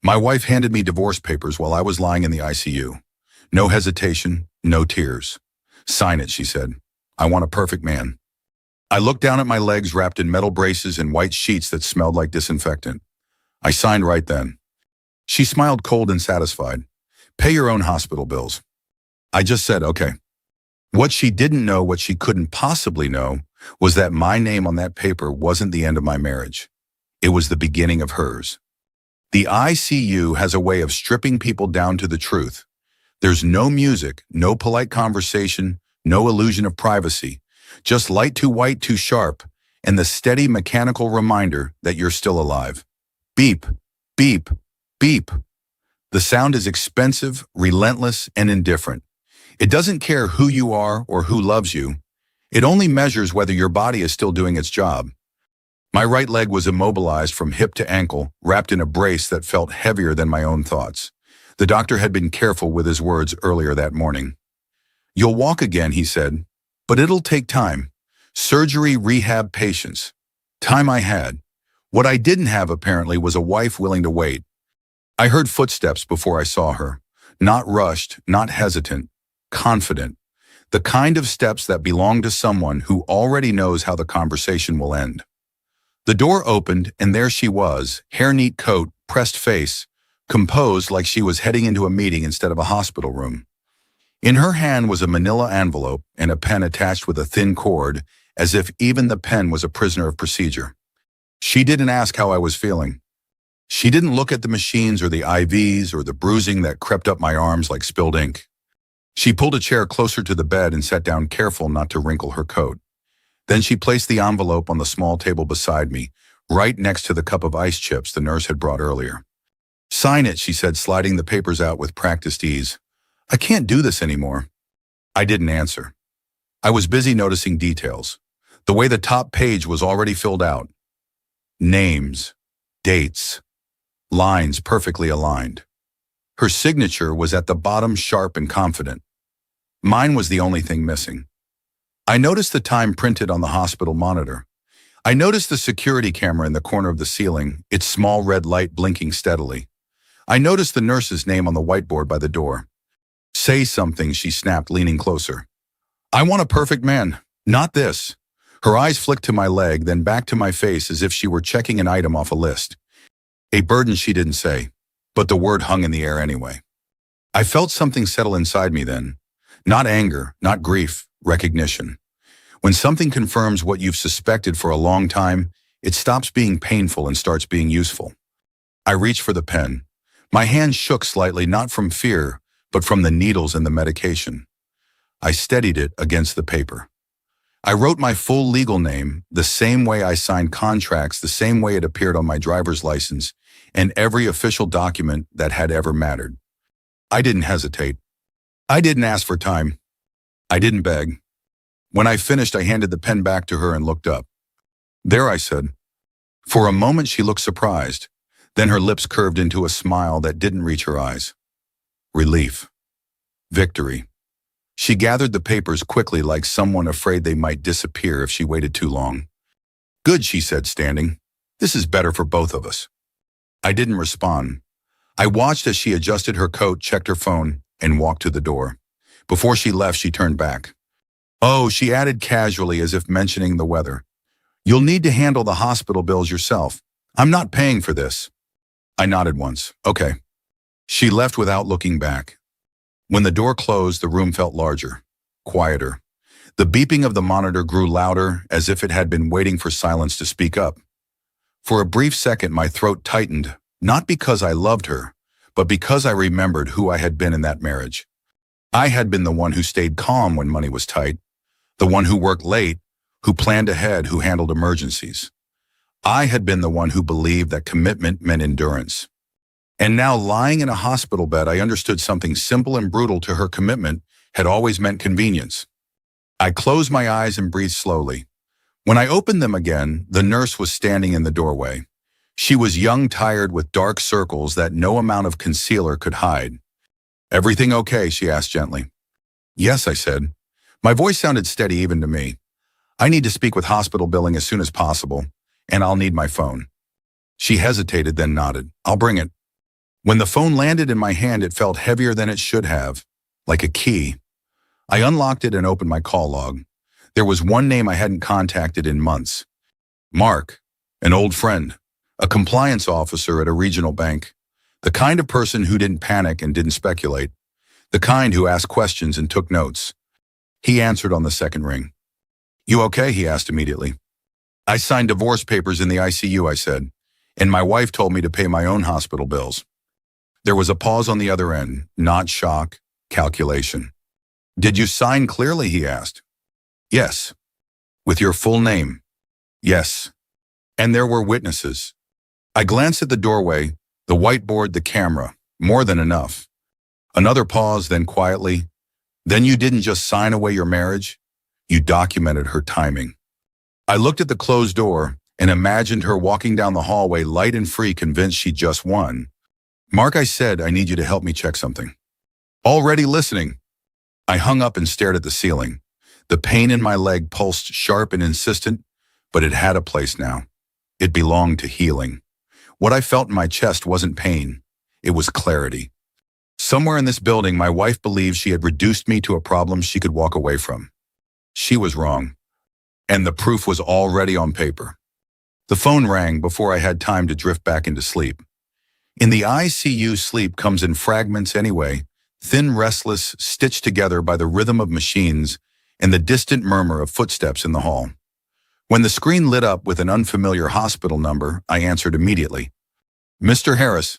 My wife handed me divorce papers while I was lying in the ICU. No hesitation, no tears. Sign it, she said. I want a perfect man. I looked down at my legs wrapped in metal braces and white sheets that smelled like disinfectant. I signed right then. She smiled cold and satisfied. Pay your own hospital bills. I just said, okay. What she didn't know, what she couldn't possibly know, was that my name on that paper wasn't the end of my marriage. It was the beginning of hers. The ICU has a way of stripping people down to the truth. There's no music, no polite conversation, no illusion of privacy, just light too white, too sharp, and the steady mechanical reminder that you're still alive. Beep, beep, beep. The sound is expensive, relentless, and indifferent. It doesn't care who you are or who loves you. It only measures whether your body is still doing its job. My right leg was immobilized from hip to ankle, wrapped in a brace that felt heavier than my own thoughts. The doctor had been careful with his words earlier that morning. You'll walk again, he said, but it'll take time. Surgery, rehab, patience. Time I had. What I didn't have, apparently, was a wife willing to wait. I heard footsteps before I saw her. Not rushed, not hesitant, confident. The kind of steps that belong to someone who already knows how the conversation will end. The door opened, and there she was, hair-neat coat, pressed face, composed like she was heading into a meeting instead of a hospital room. In her hand was a manila envelope and a pen attached with a thin cord, as if even the pen was a prisoner of procedure. She didn't ask how I was feeling. She didn't look at the machines or the IVs or the bruising that crept up my arms like spilled ink. She pulled a chair closer to the bed and sat down, careful not to wrinkle her coat. Then she placed the envelope on the small table beside me, right next to the cup of ice chips the nurse had brought earlier. Sign it, she said, sliding the papers out with practiced ease. I can't do this anymore. I didn't answer. I was busy noticing details. The way the top page was already filled out. Names, dates, lines perfectly aligned. Her signature was at the bottom, sharp and confident. Mine was the only thing missing. I noticed the time printed on the hospital monitor. I noticed the security camera in the corner of the ceiling, its small red light blinking steadily. I noticed the nurse's name on the whiteboard by the door. Say something, she snapped, leaning closer. I want a perfect man, not this. Her eyes flicked to my leg, then back to my face as if she were checking an item off a list. A burden, she didn't say, but the word hung in the air anyway. I felt something settle inside me then. Not anger, not grief, recognition. When something confirms what you've suspected for a long time, it stops being painful and starts being useful. I reached for the pen. My hand shook slightly, not from fear, but from the needles and the medication. I steadied it against the paper. I wrote my full legal name, the same way I signed contracts, the same way it appeared on my driver's license, and every official document that had ever mattered. I didn't hesitate. I didn't ask for time. I didn't beg. When I finished, I handed the pen back to her and looked up. There, I said. For a moment, she looked surprised. Then her lips curved into a smile that didn't reach her eyes. Relief. Victory. She gathered the papers quickly, like someone afraid they might disappear if she waited too long. Good, she said, standing. This is better for both of us. I didn't respond. I watched as she adjusted her coat, checked her phone, and walked to the door. Before she left, she turned back. Oh, she added casually, as if mentioning the weather. You'll need to handle the hospital bills yourself. I'm not paying for this. I nodded once. Okay. She left without looking back. When the door closed, the room felt larger, quieter. The beeping of the monitor grew louder, as if it had been waiting for silence to speak up. For a brief second, my throat tightened, not because I loved her, but because I remembered who I had been in that marriage. I had been the one who stayed calm when money was tight, the one who worked late, who planned ahead, who handled emergencies. I had been the one who believed that commitment meant endurance. And now, lying in a hospital bed, I understood something simple and brutal to her commitment had always meant convenience. I closed my eyes and breathed slowly. When I opened them again, the nurse was standing in the doorway. She was young, tired, with dark circles that no amount of concealer could hide. Everything okay? She asked gently. Yes, I said. My voice sounded steady even to me. I need to speak with hospital billing as soon as possible, and I'll need my phone. She hesitated, then nodded. I'll bring it. When the phone landed in my hand, it felt heavier than it should have, like a key. I unlocked it and opened my call log. There was one name I hadn't contacted in months. Mark, an old friend, a compliance officer at a regional bank, the kind of person who didn't panic and didn't speculate, the kind who asked questions and took notes. He answered on the second ring. "You okay?" he asked immediately. "I signed divorce papers in the ICU," I said, "and my wife told me to pay my own hospital bills." There was a pause on the other end, not shock, calculation. "Did you sign clearly?" he asked. "Yes." "With your full name?" "Yes." "And there were witnesses?" I glanced at the doorway, the whiteboard, the camera. More than enough. Another pause, then quietly, "Then you didn't just sign away your marriage, you documented her timing." I looked at the closed door and imagined her walking down the hallway light and free, convinced she'd just won. "Mark," I said, "I need you to help me check something." "Already listening." I hung up and stared at the ceiling. The pain in my leg pulsed sharp and insistent, but it had a place now. It belonged to healing. What I felt in my chest wasn't pain. It was clarity. Somewhere in this building, my wife believed she had reduced me to a problem she could walk away from. She was wrong. And the proof was already on paper. The phone rang before I had time to drift back into sleep. In the ICU, sleep comes in fragments anyway, thin, restless, stitched together by the rhythm of machines and the distant murmur of footsteps in the hall. When the screen lit up with an unfamiliar hospital number, I answered immediately. "Mr. Harris."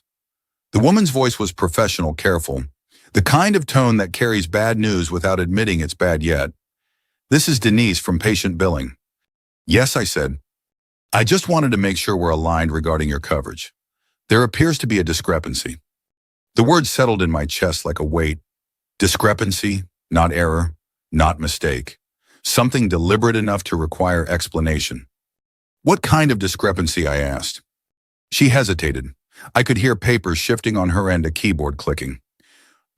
The woman's voice was professional, careful, the kind of tone that carries bad news without admitting it's bad yet. "This is Denise from patient billing." "Yes," I said. "I just wanted to make sure we're aligned regarding your coverage. There appears to be a discrepancy." The word settled in my chest like a weight. Discrepancy, not error, not mistake. Something deliberate enough to require explanation. "What kind of discrepancy?" I asked. She hesitated. I could hear papers shifting on her end, a keyboard clicking.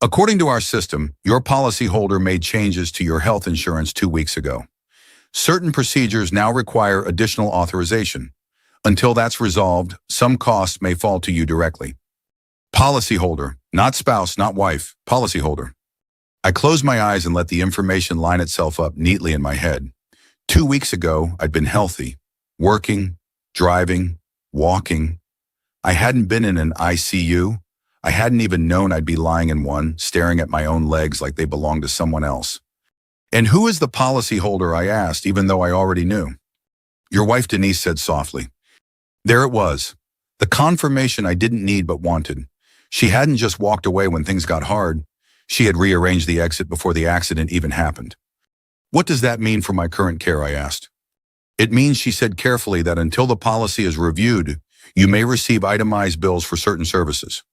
"According to our system, your policyholder made changes to your health insurance 2 weeks ago. Certain procedures now require additional authorization. Until that's resolved, some costs may fall to you directly." Policyholder, not spouse, not wife, policyholder. I closed my eyes and let the information line itself up neatly in my head. 2 weeks ago, I'd been healthy, working, driving, walking. I hadn't been in an ICU. I hadn't even known I'd be lying in one, staring at my own legs like they belonged to someone else. "And who is the policyholder?" I asked, even though I already knew. "Your wife," Denise said softly. There it was, the confirmation I didn't need but wanted. She hadn't just walked away when things got hard. She had rearranged the exit before the accident even happened. "What does that mean for my current care?" I asked. "It means," she said carefully, "that until the policy is reviewed, you may receive itemized bills for certain services."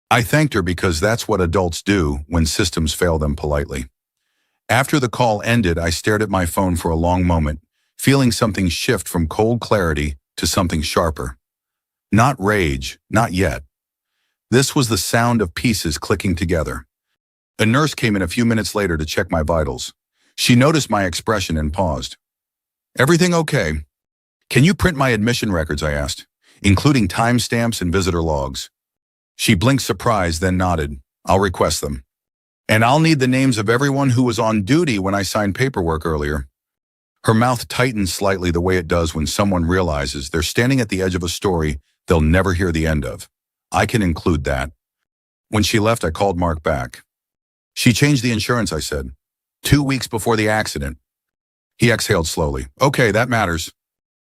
I thanked her because that's what adults do when systems fail them politely. After the call ended, I stared at my phone for a long moment, feeling something shift from cold clarity to something sharper. Not rage, not yet. This was the sound of pieces clicking together. A nurse came in a few minutes later to check my vitals. She noticed my expression and paused. "Everything okay?" "Can you print my admission records?" I asked, "including timestamps and visitor logs?" She blinked surprised, then nodded. "I'll request them. And I'll need the names of everyone who was on duty when I signed paperwork earlier." Her mouth tightened slightly, the way it does when someone realizes they're standing at the edge of a story they'll never hear the end of. "I can include that." When she left, I called Mark back. "She changed the insurance," I said. 2 weeks before the accident." He exhaled slowly. "Okay, that matters."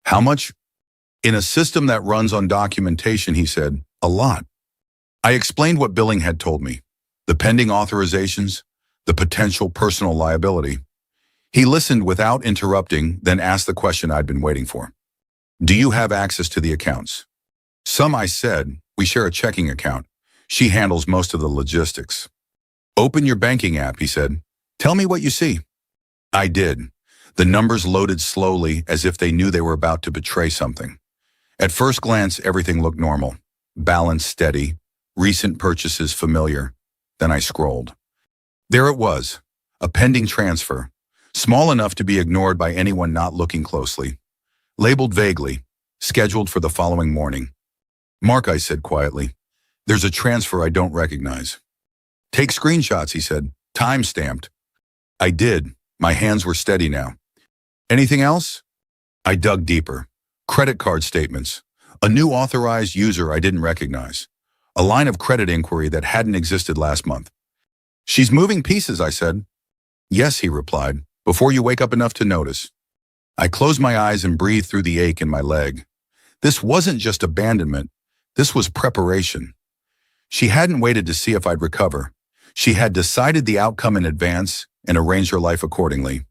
"How much?" "In a system that runs on documentation," he said, "a lot." I explained what billing had told me. The pending authorizations, the potential personal liability. He listened without interrupting, then asked the question I'd been waiting for. "Do you have access to the accounts?" "Some," I said. "We share a checking account. She handles most of the logistics." "Open your banking app," he said. "Tell me what you see." I did. The numbers loaded slowly, as if they knew they were about to betray something. At first glance, everything looked normal. Balance steady, recent purchases familiar. Then I scrolled. There it was, a pending transfer, small enough to be ignored by anyone not looking closely. Labeled vaguely, scheduled for the following morning. "Mark," I said quietly, There's a transfer I don't recognize. Take screenshots, he said. Time stamped. I did. My hands were steady now. Anything else? I dug deeper. Credit card statements. A new authorized user I didn't recognize. A line of credit inquiry that hadn't existed last month. She's moving pieces, I said. Yes, he replied, before you wake up enough to notice. I closed my eyes and breathed through the ache in my leg. This wasn't just abandonment. This was preparation. She hadn't waited to see if I'd recover. She had decided the outcome in advance and arranged her life accordingly.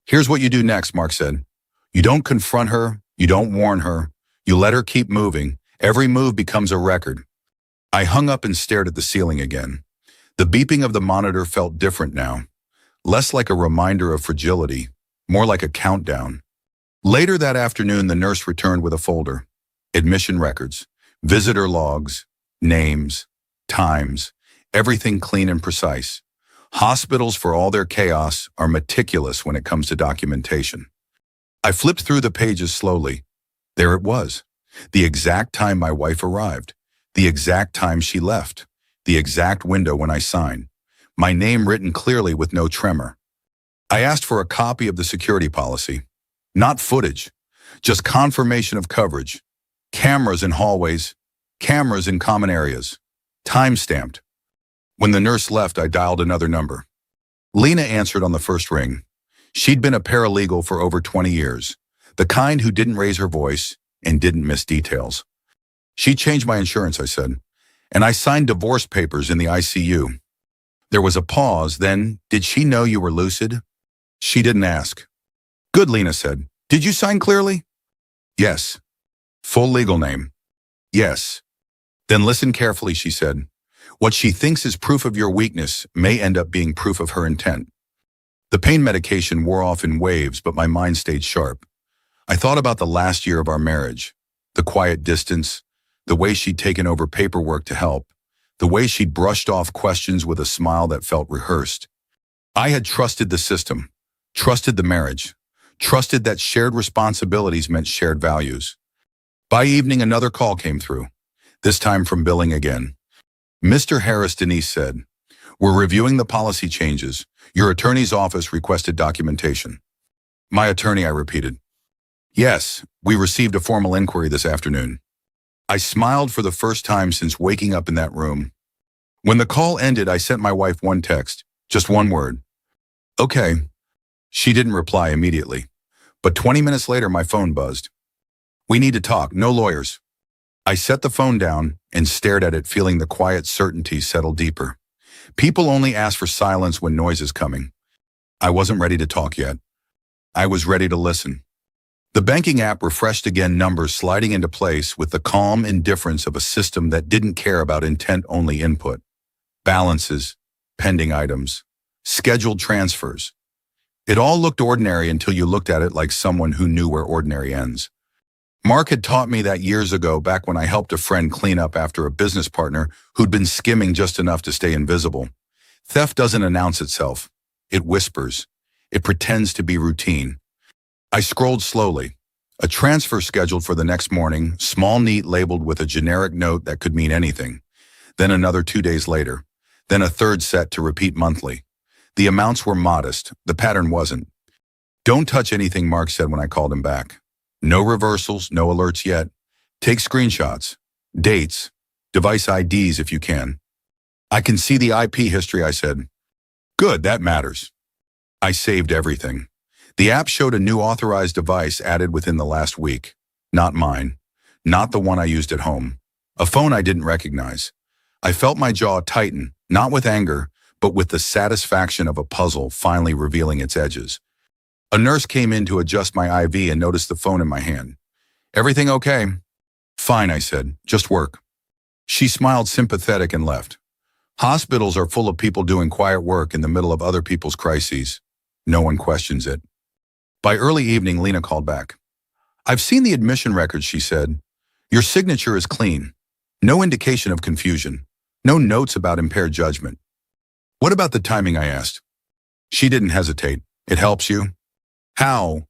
Here's what you do next, Mark said. You don't confront her. You don't warn her. You let her keep moving. Every move becomes a record. I hung up and stared at the ceiling again. The beeping of the monitor felt different now. Less like a reminder of fragility, more like a countdown. Later that afternoon, the nurse returned with a folder. Admission records, visitor logs, names, times, everything clean and precise. Hospitals, for all their chaos, are meticulous when it comes to documentation. I flipped through the pages slowly. There it was. The exact time my wife arrived. The exact time she left. The exact window when I signed. My name written clearly with no tremor. I asked for a copy of the security policy. Not footage, just confirmation of coverage. Cameras in hallways, cameras in common areas. Time-stamped. When the nurse left, I dialed another number. Lena answered on the first ring. She'd been a paralegal for over 20 years, the kind who didn't raise her voice and didn't miss details. She changed my insurance, I said, and I signed divorce papers in the ICU. There was a pause, then, did she know you were lucid? She didn't ask. Good, Lena said. Did you sign clearly? Yes. Full legal name? Yes. Then listen carefully, she said. What she thinks is proof of your weakness may end up being proof of her intent. The pain medication wore off in waves, but my mind stayed sharp. I thought about the last year of our marriage, the quiet distance, the way she'd taken over paperwork to help, the way she'd brushed off questions with a smile that felt rehearsed. I had trusted the system, trusted the marriage, trusted that shared responsibilities meant shared values. By evening, another call came through, this time from billing again. Mr. Harris, Denise said, we're reviewing the policy changes. Your attorney's office requested documentation. My attorney, I repeated. Yes, we received a formal inquiry this afternoon. I smiled for the first time since waking up in that room. When the call ended, I sent my wife one text, just one word. Okay. She didn't reply immediately, but 20 minutes later, my phone buzzed. We need to talk, no lawyers. I set the phone down and stared at it, feeling the quiet certainty settle deeper. People only ask for silence when noise is coming. I wasn't ready to talk yet. I was ready to listen. The banking app refreshed again, numbers sliding into place with the calm indifference of a system that didn't care about intent-only input. Balances, pending items, scheduled transfers. It all looked ordinary until you looked at it like someone who knew where ordinary ends. Mark had taught me that years ago, back when I helped a friend clean up after a business partner who'd been skimming just enough to stay invisible. Theft doesn't announce itself. It whispers. It pretends to be routine. I scrolled slowly. A transfer scheduled for the next morning, small, neat, labeled with a generic note that could mean anything. Then another 2 days later. Then a third set to repeat monthly. The amounts were modest. The pattern wasn't. Don't touch anything, Mark said when I called him back. No reversals, no alerts yet. Take screenshots, dates, device IDs if you can. I can see the IP history, I said. Good, that matters. I saved everything. The app showed a new authorized device added within the last week. Not mine. Not the one I used at home. A phone I didn't recognize. I felt my jaw tighten, not with anger, but with the satisfaction of a puzzle finally revealing its edges. A nurse came in to adjust my IV and noticed the phone in my hand. Everything okay? Fine, I said. Just work. She smiled, sympathetic, and left. Hospitals are full of people doing quiet work in the middle of other people's crises. No one questions it. By early evening, Lena called back. I've seen the admission records, she said. Your signature is clean. No indication of confusion. No notes about impaired judgment. What about the timing, I asked. She didn't hesitate. It helps you? How?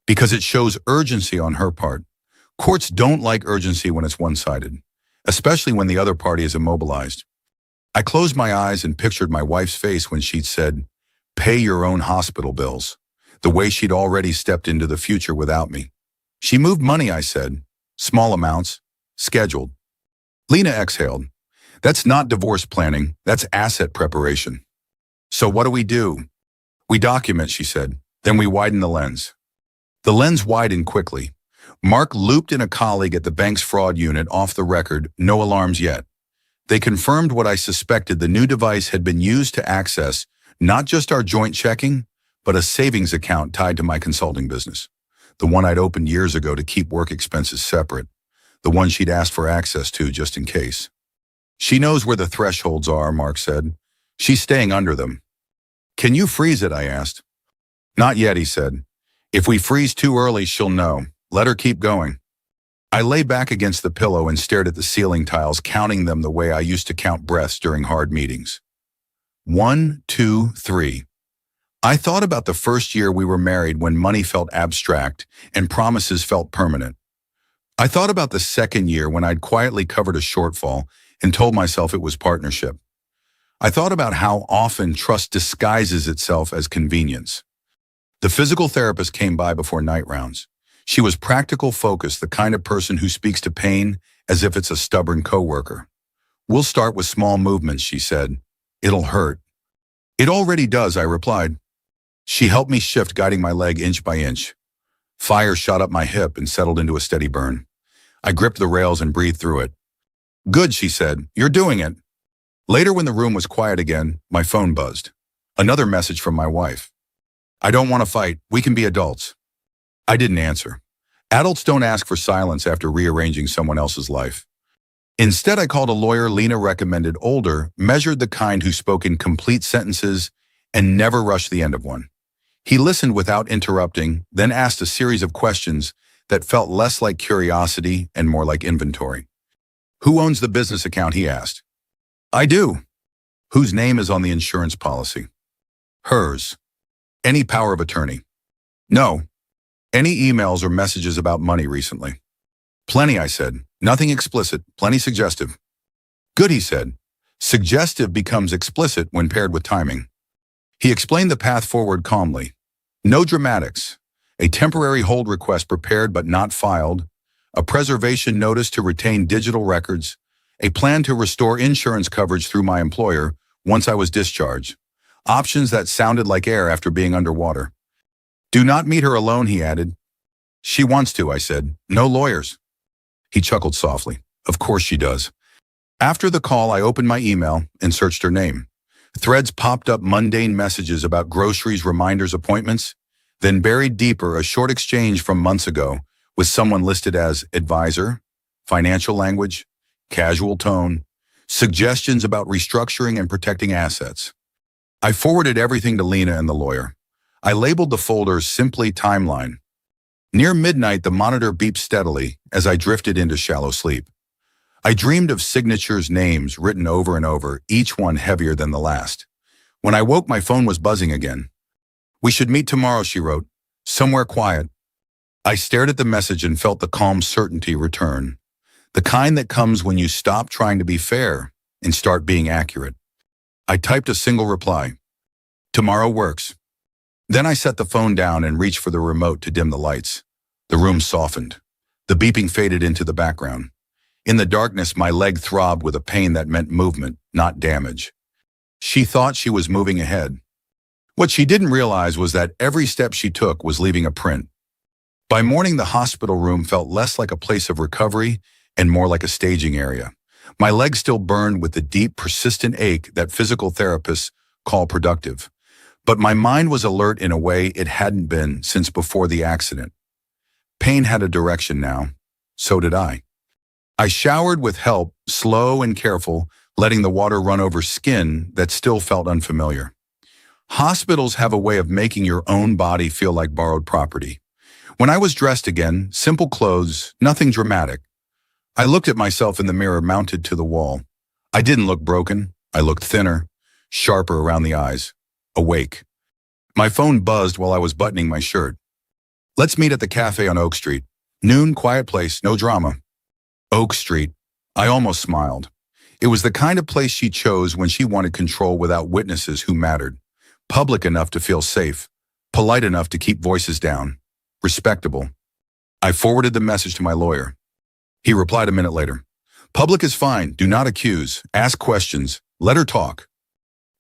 Because it shows urgency on her part. Courts don't like urgency when it's one-sided. especially when the other party is immobilized. I closed my eyes and pictured my wife's face when she'd said, "Pay your own hospital bills," the way she'd already stepped into the future without me. "She moved money," I said. "Small amounts. Scheduled." Lena exhaled. "That's not divorce planning, that's asset preparation." "So what do? "We document," she said. "Then we widen the lens." The lens widened quickly. Mark looped in a colleague at the bank's fraud unit off the record, no alarms yet. They confirmed what I suspected: the new device had been used to access not just our joint checking, but a savings account tied to my consulting business. The one I'd opened years ago to keep work expenses separate. The one she'd asked for access to just in case. "She knows where the thresholds are," Mark said. "She's staying under them." "Can you freeze it?" I asked. "Not yet," he said. "If we freeze too early, she'll know. Let her keep going." I lay back against the pillow and stared at the ceiling tiles, counting them the way I used to count breaths during hard meetings. 1, 2, 3. I thought about the first year we were married, when money felt abstract and promises felt permanent. I thought about the second year when I'd quietly covered a shortfall and told myself it was partnership. I thought about how often trust disguises itself as convenience. The physical therapist came by before night rounds. She was practical, focused, the kind of person who speaks to pain as if it's a stubborn coworker. "We'll start with small movements," she said. "It'll hurt." "It already does," I replied. She helped me shift, guiding my leg inch by inch. Fire shot up my hip and settled into a steady burn. I gripped the rails and breathed through it. "Good," she said. "You're doing it." Later, when the room was quiet again, my phone buzzed. Another message from my wife. "I don't want to fight. We can be adults." I didn't answer. Adults don't ask for silence after rearranging someone else's life. Instead, I called a lawyer Lena recommended, older, measured, the kind who spoke in complete sentences and never rushed the end of one. He listened without interrupting, then asked a series of questions that felt less like curiosity and more like inventory. "Who owns the business account?" he asked. "I do." "Whose name is on the insurance policy?" "Hers." "Any power of attorney?" "No." "Any emails or messages about money recently?" "Plenty," I said. "Nothing explicit, plenty suggestive." "Good," he said. Suggestive becomes explicit when paired with timing. He explained the path forward calmly. No dramatics. A temporary hold request prepared but not filed, a preservation notice to retain digital records, a plan to restore insurance coverage through my employer once I was discharged. Options that sounded like air after being underwater. "Do not meet her alone," he added. "She wants to," I said. "No lawyers." He chuckled softly. "Of course she does." After the call, I opened my email and searched her name. Threads popped up, mundane messages about groceries, reminders, appointments. Then buried deeper, a short exchange from months ago with someone listed as advisor, financial language, casual tone, suggestions about restructuring and protecting assets. I forwarded everything to Lena and the lawyer. I labeled the folders simply timeline. Near midnight, the monitor beeped steadily as I drifted into shallow sleep. I dreamed of signatures, names written over and over, each one heavier than the last. When I woke, my phone was buzzing again. "We should meet tomorrow," she wrote. "Somewhere quiet." I stared at the message and felt the calm certainty return. The kind that comes when you stop trying to be fair and start being accurate. I typed a single reply. "Tomorrow works." Then I set the phone down and reached for the remote to dim the lights. The room softened. The beeping faded into the background. In the darkness, my leg throbbed with a pain that meant movement, not damage. She thought she was moving ahead. What she didn't realize was that every step she took was leaving a print. By morning, the hospital room felt less like a place of recovery and more like a staging area. My leg still burned with the deep, persistent ache that physical therapists call productive. But my mind was alert in a way it hadn't been since before the accident. Pain had a direction now. So did I. I showered with help, slow and careful, letting the water run over skin that still felt unfamiliar. Hospitals have a way of making your own body feel like borrowed property. When I was dressed again, simple clothes, nothing dramatic. I looked at myself in the mirror mounted to the wall. I didn't look broken. I looked thinner, sharper around the eyes, awake. My phone buzzed while I was buttoning my shirt. "Let's meet at the cafe on Oak Street. Noon, quiet place, no drama." Oak Street. I almost smiled. It was the kind of place she chose when she wanted control without witnesses who mattered. Public enough to feel safe, polite enough to keep voices down, respectable. I forwarded the message to my lawyer. He replied a minute later. Public is fine. Do not accuse. Ask questions. Let her talk.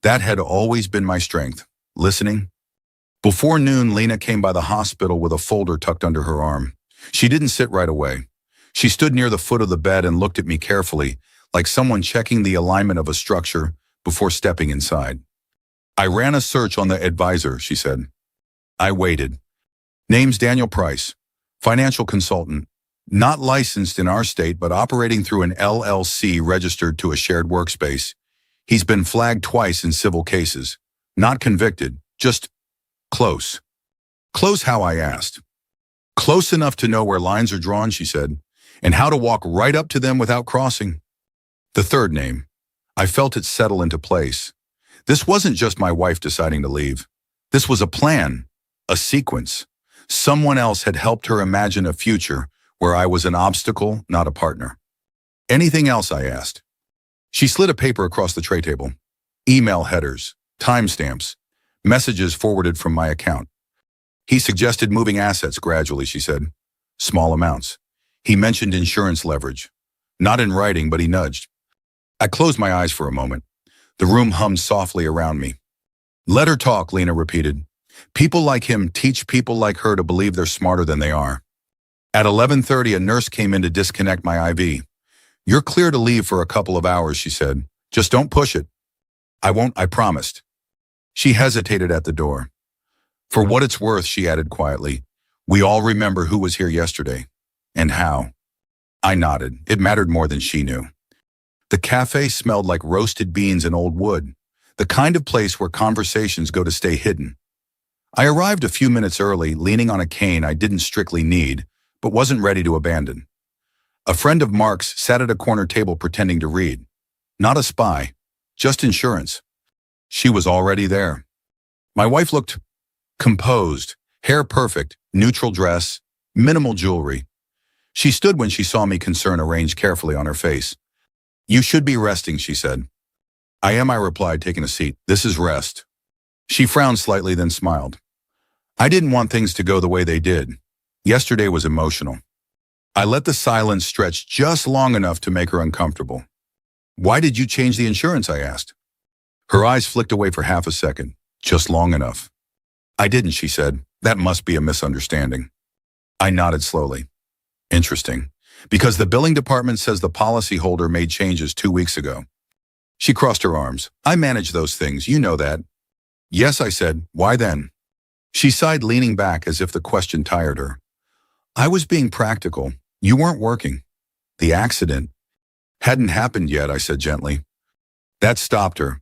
That had always been my strength. Listening. Before noon, Lena came by the hospital with a folder tucked under her arm. She didn't sit right away. She stood near the foot of the bed and looked at me carefully, like someone checking the alignment of a structure before stepping inside. I ran a search on the advisor, she said. I waited. Name's Daniel Price, financial consultant, not licensed in our state but operating through an LLC registered to a shared workspace. He's been flagged twice in civil cases. Not convicted, just close. Close how, I asked. Close enough to know where lines are drawn, she said, and how to walk right up to them without crossing. The third name. I felt it settle into place. This wasn't just my wife deciding to leave. This was a plan, a sequence. Someone else had helped her imagine a future where I was an obstacle, not a partner. Anything else, I asked. She slid a paper across the tray table. Email headers, timestamps, messages forwarded from my account. He suggested moving assets gradually, she said. Small amounts. He mentioned insurance leverage. Not in writing, but he nudged. I closed my eyes for a moment. The room hummed softly around me. Let her talk, Lena repeated. People like him teach people like her to believe they're smarter than they are. At 11:30, a nurse came in to disconnect my IV. You're clear to leave for a couple of hours, she said. Just don't push it. I won't, I promised. She hesitated at the door. For what it's worth, she added quietly, we all remember who was here yesterday. And how. I nodded. It mattered more than she knew. The cafe smelled like roasted beans and old wood, the kind of place where conversations go to stay hidden. I arrived a few minutes early, leaning on a cane I didn't strictly need, but wasn't ready to abandon. A friend of Mark's sat at a corner table pretending to read. Not a spy, just insurance. She was already there. My wife looked composed, hair perfect, neutral dress, minimal jewelry. She stood when she saw me, concern arranged carefully on her face. You should be resting, she said. I am, I replied, taking a seat. This is rest. She frowned slightly, then smiled. I didn't want things to go the way they did. Yesterday was emotional. I let the silence stretch just long enough to make her uncomfortable. Why did you change the insurance, I asked. Her eyes flicked away for half a second, just long enough. I didn't, she said. That must be a misunderstanding. I nodded slowly. Interesting, because the billing department says the policyholder made changes 2 weeks ago. She crossed her arms. I manage those things, you know that. Yes, I said. Why then? She sighed, leaning back as if the question tired her. I was being practical. You weren't working. The accident hadn't happened yet, I said gently. That stopped her.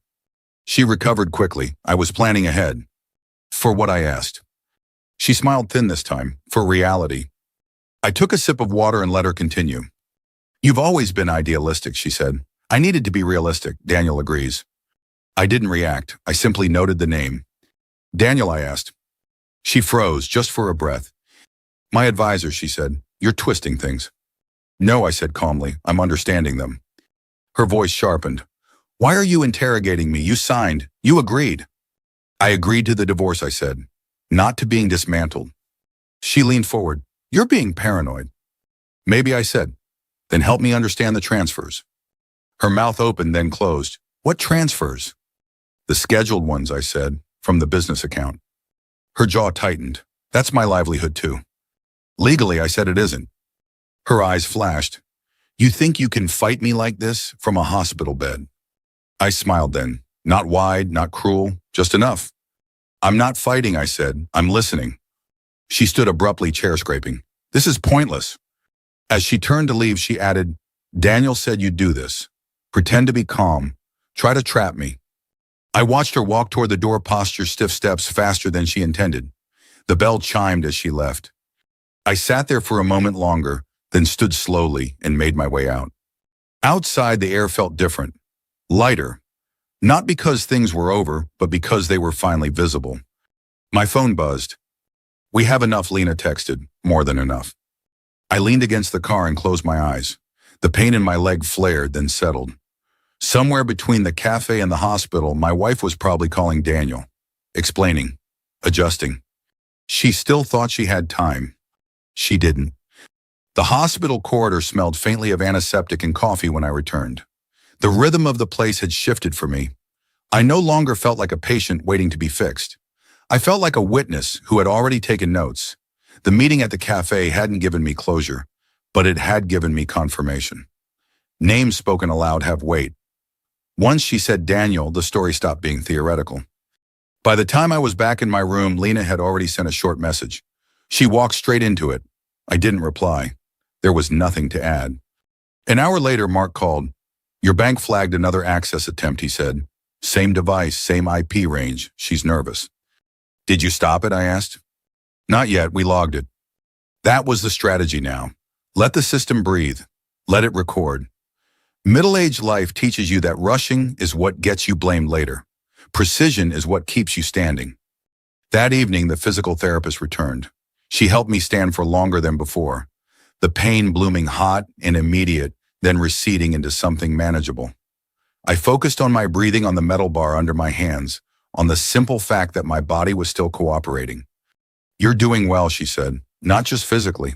She recovered quickly. I was planning ahead. For what, I asked. She smiled thin this time, for reality. I took a sip of water and let her continue. You've always been idealistic, she said. I needed to be realistic, Daniel agrees. I didn't react. I simply noted the name. Daniel, I asked. She froze, just for a breath. My advisor, she said. You're twisting things. No, I said calmly. I'm understanding them. Her voice sharpened. Why are you interrogating me? You signed. You agreed. I agreed to the divorce, I said. Not to being dismantled. She leaned forward. You're being paranoid. Maybe, I said. Then help me understand the transfers. Her mouth opened, then closed. What transfers? The scheduled ones, I said, from the business account. Her jaw tightened. That's my livelihood too. Legally, I said, it isn't. Her eyes flashed. You think you can fight me like this from a hospital bed? I smiled then. Not wide, not cruel, just enough. I'm not fighting, I said. I'm listening. She stood abruptly, chair scraping. This is pointless. As she turned to leave, she added, Daniel said you'd do this. Pretend to be calm. Try to trap me. I watched her walk toward the door, posture stiff steps faster than she intended. The bell chimed as she left. I sat there for a moment longer, then stood slowly and made my way out. Outside, the air felt different, lighter, not because things were over, but because they were finally visible. My phone buzzed. We have enough, Lena texted, more than enough. I leaned against the car and closed my eyes. The pain in my leg flared, then settled. Somewhere between the cafe and the hospital, my wife was probably calling Daniel, explaining, adjusting. She still thought she had time. She didn't. The hospital corridor smelled faintly of antiseptic and coffee when I returned. The rhythm of the place had shifted for me. I no longer felt like a patient waiting to be fixed. I felt like a witness who had already taken notes. The meeting at the cafe hadn't given me closure, but it had given me confirmation. Names spoken aloud have weight. Once she said Daniel, the story stopped being theoretical. By the time I was back in my room, Lena had already sent a short message. She walked straight into it. I didn't reply. There was nothing to add. An hour later, Mark called. "Your bank flagged another access attempt," he said. "Same device, same IP range. She's nervous." "Did you stop it?" I asked. "Not yet, we logged it." That was the strategy now. Let the system breathe. Let it record. Middle-aged life teaches you that rushing is what gets you blamed later. Precision is what keeps you standing. That evening, the physical therapist returned. She helped me stand for longer than before. The pain blooming hot and immediate, then receding into something manageable. I focused on my breathing, on the metal bar under my hands, on the simple fact that my body was still cooperating. "You're doing well," she said, "not just physically."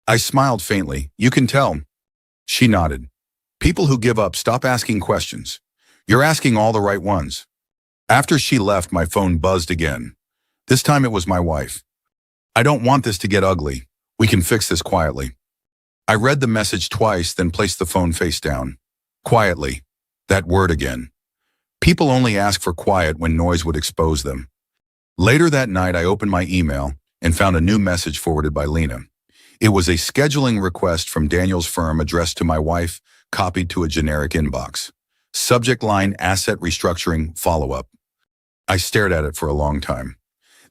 I smiled faintly. "You can tell." She nodded. "People who give up stop asking questions. You're asking all the right ones." After she left, my phone buzzed again. This time it was my wife. "I don't want this to get ugly. We can fix this quietly." I read the message twice, then placed the phone face down. Quietly. That word again. People only ask for quiet when noise would expose them. Later that night, I opened my email and found a new message forwarded by Lena. It was a scheduling request from Daniel's firm addressed to my wife, copied to a generic inbox. Subject line: asset restructuring follow-up. I stared at it for a long time.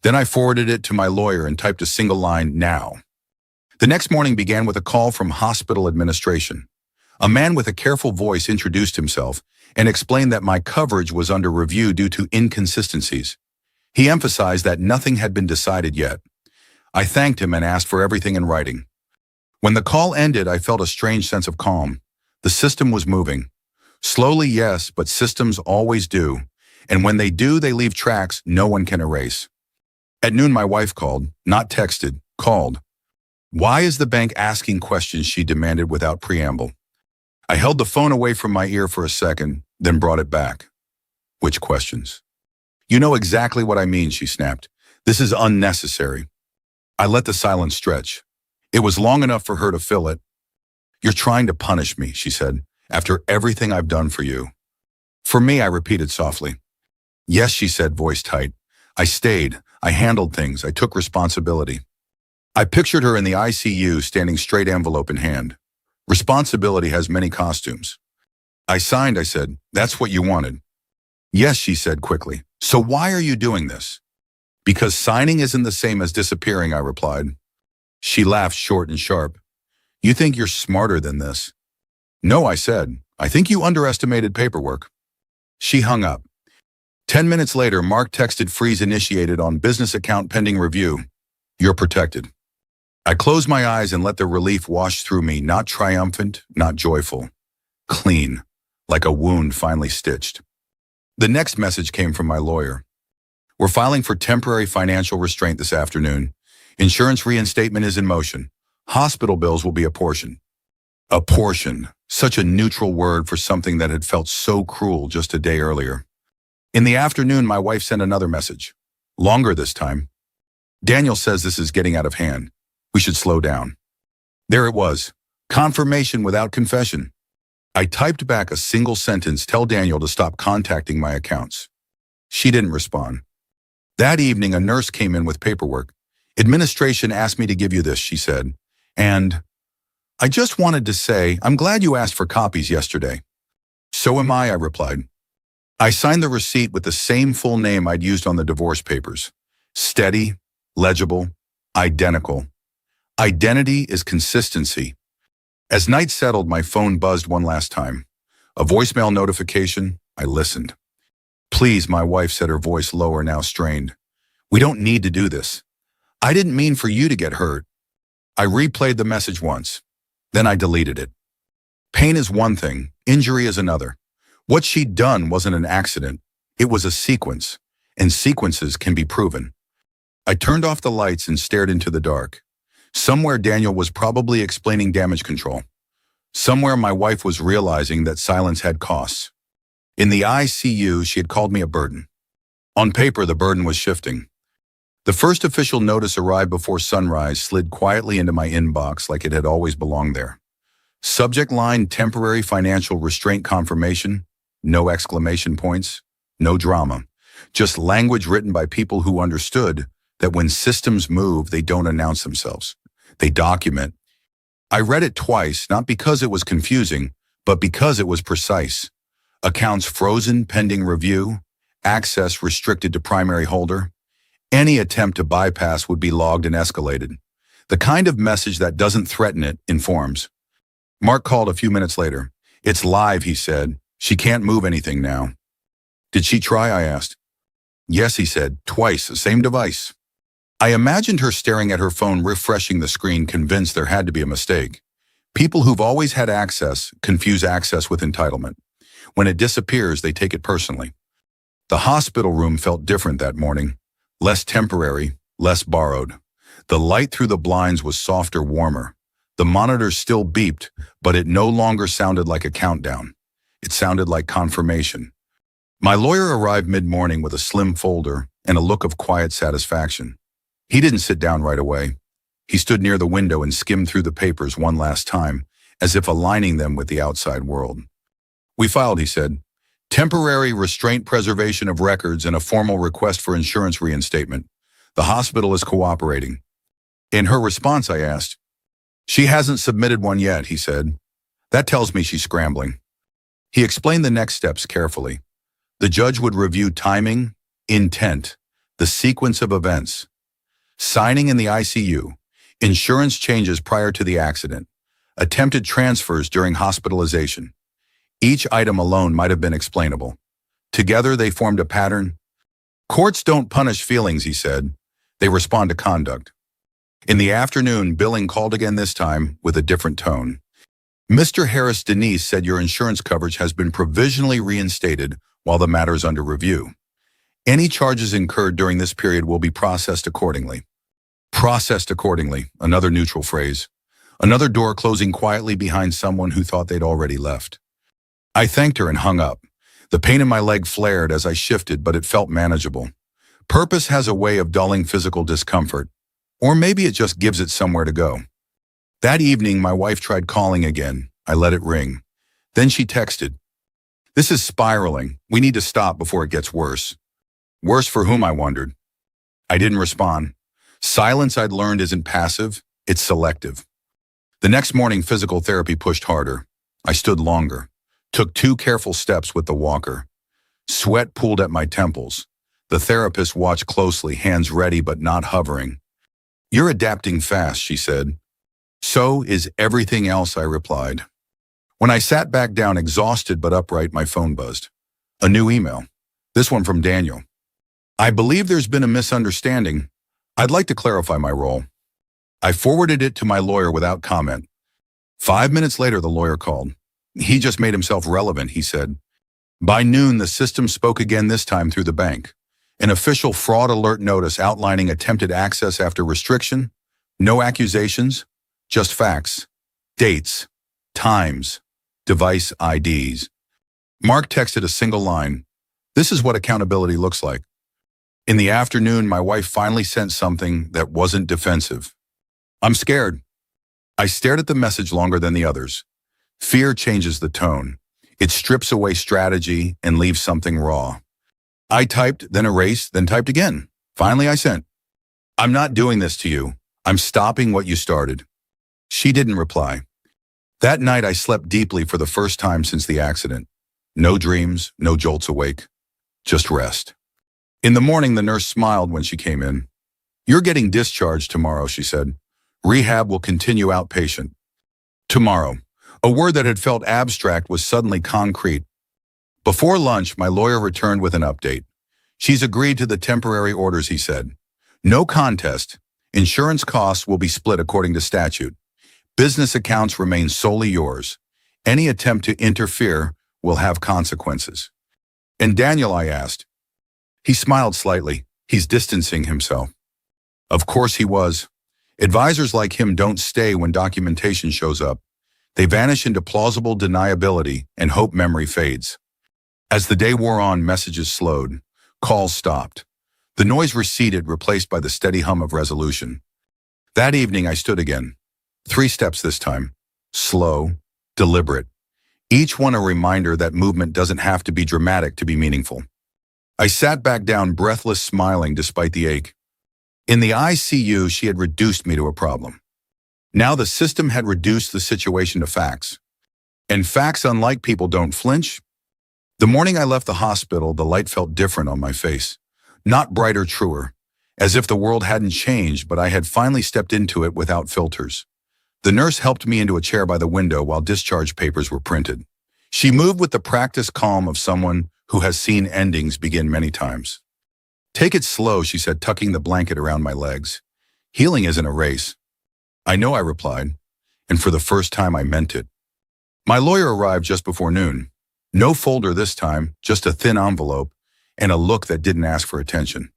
Then I forwarded it to my lawyer and typed a single line: "Now." The next morning began with a call from hospital administration. A man with a careful voice introduced himself and explained that my coverage was under review due to inconsistencies. He emphasized that nothing had been decided yet. I thanked him and asked for everything in writing. When the call ended, I felt a strange sense of calm. The system was moving. Slowly, yes, but systems always do. And when they do, they leave tracks no one can erase. At noon, my wife called, not texted, called. "Why is the bank asking questions?" she demanded without preamble. I held the phone away from my ear for a second, then brought it back. "Which questions?" "You know exactly what I mean," she snapped. "This is unnecessary." I let the silence stretch. It was long enough for her to fill it. "You're trying to punish me," she said, "after everything I've done for you." "For me," I repeated softly. "Yes," she said, voice tight. "I stayed. I handled things. I took responsibility." I pictured her in the ICU, standing straight, envelope in hand. Responsibility has many costumes. "I signed," I said. "That's what you wanted." "Yes," she said quickly. "So why are you doing this?" "Because signing isn't the same as disappearing," I replied. She laughed short and sharp. "You think you're smarter than this?" "No," I said. "I think you underestimated paperwork." She hung up. 10 minutes later, Mark texted: "Freeze initiated on business account pending review. You're protected." I closed my eyes and let the relief wash through me, not triumphant, not joyful. Clean, like a wound finally stitched. The next message came from my lawyer. "We're filing for temporary financial restraint this afternoon. Insurance reinstatement is in motion. Hospital bills will be apportioned." Apportioned, such a neutral word for something that had felt so cruel just a day earlier. In the afternoon, my wife sent another message. Longer this time. "Daniel says this is getting out of hand. We should slow down." There it was. Confirmation without confession. I typed back a single sentence: "Tell Daniel to stop contacting my accounts." She didn't respond. That evening, a nurse came in with paperwork. "Administration asked me to give you this," she said. "And I just wanted to say, I'm glad you asked for copies yesterday." "So am I," replied. I signed the receipt with the same full name I'd used on the divorce papers. Steady, legible, identical. Identity is consistency. As night settled, my phone buzzed one last time. A voicemail notification. I listened. "Please," my wife said, her voice lower, now strained. "We don't need to do this. I didn't mean for you to get hurt." I replayed the message once. Then I deleted it. Pain is one thing, injury is another. What she'd done wasn't an accident. It was a sequence, and sequences can be proven. I turned off the lights and stared into the dark. Somewhere Daniel was probably explaining damage control. Somewhere my wife was realizing that silence had costs. In the ICU, she had called me a burden. On paper, the burden was shifting. The first official notice arrived before sunrise, slid quietly into my inbox like it had always belonged there. Subject line, temporary financial restraint confirmation, no exclamation points, no drama. Just language written by people who understood that when systems move, they don't announce themselves. They document. I read it twice, not because it was confusing, but because it was precise. Accounts frozen pending review, access restricted to primary holder. Any attempt to bypass would be logged and escalated. The kind of message that doesn't threaten it informs. Mark called a few minutes later. It's live, he said. She can't move anything now. Did she try? I asked. Yes, he said. Twice, the same device. I imagined her staring at her phone, refreshing the screen, convinced there had to be a mistake. People who've always had access confuse access with entitlement. When it disappears, they take it personally. The hospital room felt different that morning. Less temporary, less borrowed. The light through the blinds was softer, warmer. The monitors still beeped, but it no longer sounded like a countdown. It sounded like confirmation. My lawyer arrived mid-morning with a slim folder and a look of quiet satisfaction. He didn't sit down right away. He stood near the window and skimmed through the papers one last time, as if aligning them with the outside world. We filed, he said. Temporary restraint, preservation of records, and a formal request for insurance reinstatement. The hospital is cooperating. In her response, I asked. She hasn't submitted one yet, he said. That tells me she's scrambling. He explained the next steps carefully. The judge would review timing, intent, the sequence of events. Signing in the ICU, insurance changes prior to the accident, attempted transfers during hospitalization. Each item alone might have been explainable. Together they formed a pattern. Courts don't punish feelings, he said. They respond to conduct. In the afternoon, billing called again, this time with a different tone. Mr. Harris, Denise said your insurance coverage has been provisionally reinstated while the matter is under review. Any charges incurred during this period will be processed accordingly. Processed accordingly, another neutral phrase. Another door closing quietly behind someone who thought they'd already left. I thanked her and hung up. The pain in my leg flared as I shifted, but it felt manageable. Purpose has a way of dulling physical discomfort. Or maybe it just gives it somewhere to go. That evening, my wife tried calling again. I let it ring. Then she texted. This is spiraling. We need to stop before it gets worse. Worse for whom, I wondered. I didn't respond. Silence, I'd learned, isn't passive, it's selective. The next morning, physical therapy pushed harder. I stood longer, took 2 careful steps with the walker. Sweat pooled at my temples. The therapist watched closely, hands ready but not hovering. You're adapting fast, she said. So is everything else, I replied. When I sat back down, exhausted but upright, my phone buzzed. A new email. This one from Daniel. I believe there's been a misunderstanding. I'd like to clarify my role. I forwarded it to my lawyer without comment. 5 minutes later, the lawyer called. He just made himself relevant, he said. By noon, the system spoke again, this time through the bank. An official fraud alert notice outlining attempted access after restriction. No accusations, just facts. Dates, times, device IDs. Mark texted a single line. This is what accountability looks like. In the afternoon, my wife finally sent something that wasn't defensive. I'm scared. I stared at the message longer than the others. Fear changes the tone. It strips away strategy and leaves something raw. I typed, then erased, then typed again. Finally, I sent. I'm not doing this to you. I'm stopping what you started. She didn't reply. That night, I slept deeply for the first time since the accident. No dreams, no jolts awake. Just rest. In the morning, the nurse smiled when she came in. You're getting discharged tomorrow, she said. Rehab will continue outpatient. Tomorrow. A word that had felt abstract was suddenly concrete. Before lunch, my lawyer returned with an update. She's agreed to the temporary orders, he said. No contest. Insurance costs will be split according to statute. Business accounts remain solely yours. Any attempt to interfere will have consequences. And Daniel, I asked. He smiled slightly. He's distancing himself. Of course he was. Advisors like him don't stay when documentation shows up. They vanish into plausible deniability and hope memory fades. As the day wore on, messages slowed. Calls stopped. The noise receded, replaced by the steady hum of resolution. That evening I stood again. 3 steps this time. Slow, deliberate. Each one a reminder that movement doesn't have to be dramatic to be meaningful. I sat back down, breathless, smiling despite the ache. In the ICU, she had reduced me to a problem. Now the system had reduced the situation to facts. And facts, unlike people, don't flinch. The morning I left the hospital, the light felt different on my face. Not brighter, truer. As if the world hadn't changed, but I had finally stepped into it without filters. The nurse helped me into a chair by the window while discharge papers were printed. She moved with the practiced calm of someone who has seen endings begin many times. Take it slow, she said, tucking the blanket around my legs. Healing isn't a race. I know, I replied, and for the first time I meant it. My lawyer arrived just before noon. No folder this time, just a thin envelope and a look that didn't ask for attention.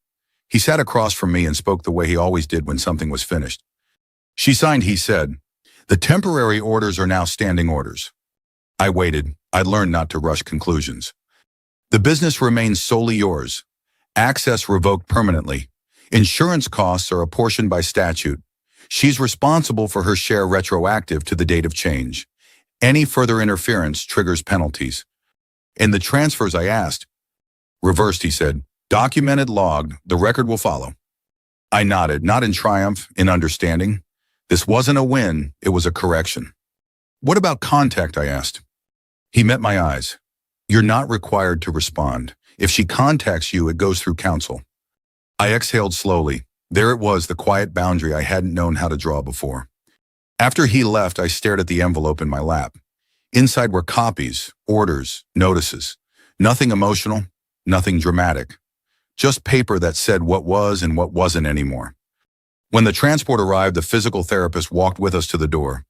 He sat across from me and spoke the way he always did when something was finished. She signed, he said. The temporary orders are now standing orders. I waited. I learned not to rush conclusions. The business remains solely yours. Access revoked permanently. Insurance costs are apportioned by statute. She's responsible for her share retroactive to the date of change. Any further interference triggers penalties. In the transfers I asked. Reversed, he said. Documented, logged, the record will follow. I nodded, not in triumph, in understanding. This wasn't a win, it was a correction. What about contact, I asked. He met my eyes. You're not required to respond. If she contacts you, it goes through counsel. I exhaled slowly. There it was, the quiet boundary I hadn't known how to draw before. After he left, I stared at the envelope in my lap. Inside were copies, orders, notices. Nothing emotional, nothing dramatic. Just paper that said what was and what wasn't anymore. When the transport arrived, the physical therapist walked with us to the door.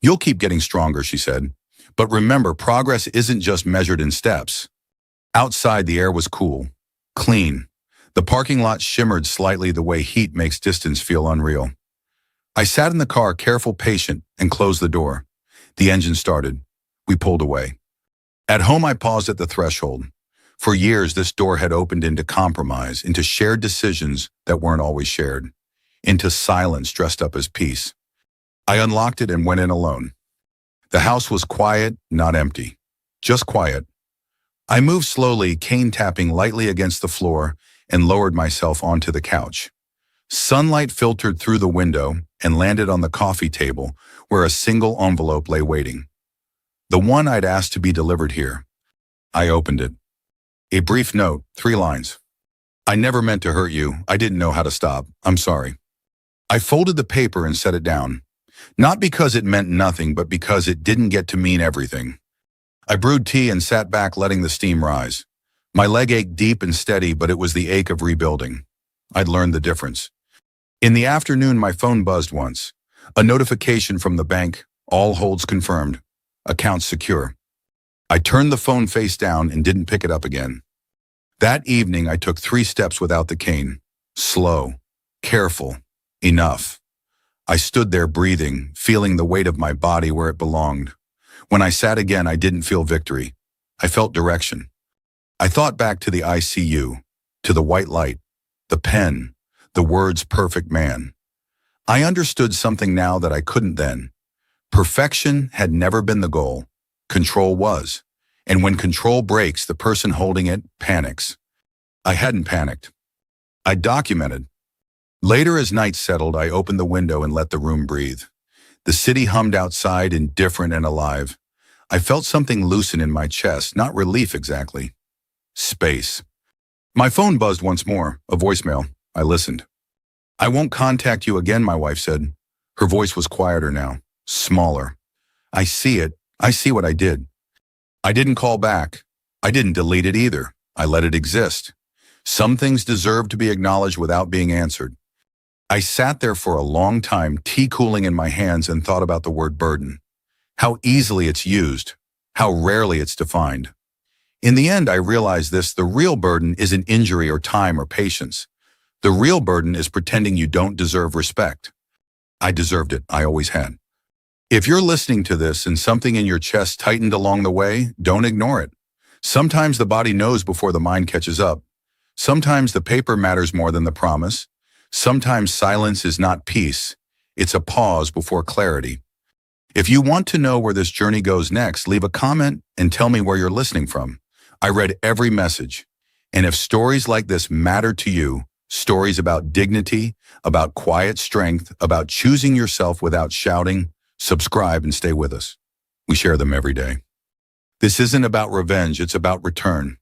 You'll keep getting stronger, she said. But remember, progress isn't just measured in steps. Outside, the air was cool, clean. The parking lot shimmered slightly the way heat makes distance feel unreal. I sat in the car, careful, patient, and closed the door. The engine started. We pulled away. At home, I paused at the threshold. For years, this door had opened into compromise, into shared decisions that weren't always shared, into silence dressed up as peace. I unlocked it and went in alone. The house was quiet, not empty. Just quiet. I moved slowly, cane tapping lightly against the floor, and lowered myself onto the couch. Sunlight filtered through the window and landed on the coffee table where a single envelope lay waiting. The one I'd asked to be delivered here. I opened it. A brief note, 3 lines. I never meant to hurt you. I didn't know how to stop. I'm sorry. I folded the paper and set it down. Not because it meant nothing, but because it didn't get to mean everything. I brewed tea and sat back, letting the steam rise. My leg ached deep and steady, but it was the ache of rebuilding. I'd learned the difference. In the afternoon, my phone buzzed once. A notification from the bank, all holds confirmed. Account secure. I turned the phone face down and didn't pick it up again. That evening, I took 3 steps without the cane. Slow, careful, enough. I stood there breathing, feeling the weight of my body where it belonged. When I sat again, I didn't feel victory. I felt direction. I thought back to the ICU, to the white light, the pen, the words perfect man. I understood something now that I couldn't then. Perfection had never been the goal. Control was. And when control breaks, the person holding it panics. I hadn't panicked. I documented. Later, as night settled, I opened the window and let the room breathe. The city hummed outside, indifferent and alive. I felt something loosen in my chest, not relief exactly. Space. My phone buzzed once more, a voicemail. I listened. I won't contact you again, my wife said. Her voice was quieter now, smaller. I see it. I see what I did. I didn't call back. I didn't delete it either. I let it exist. Some things deserve to be acknowledged without being answered. I sat there for a long time, tea cooling in my hands, and thought about the word burden. how easily it's used, how rarely it's defined. In the end, I realized this: the real burden isn't injury or time or patience. The real burden is pretending you don't deserve respect. I deserved it. I always had. If you're listening to this and something in your chest tightened along the way, don't ignore it. Sometimes the body knows before the mind catches up. Sometimes the paper matters more than the promise. Sometimes silence is not peace. It's a pause before clarity. If you want to know where this journey goes next, leave a comment and tell me where you're listening from. I read every message. And if stories like this matter to you, stories about dignity, about quiet strength, about choosing yourself without shouting, subscribe and stay with us. We share them every day. This isn't about revenge, it's about return.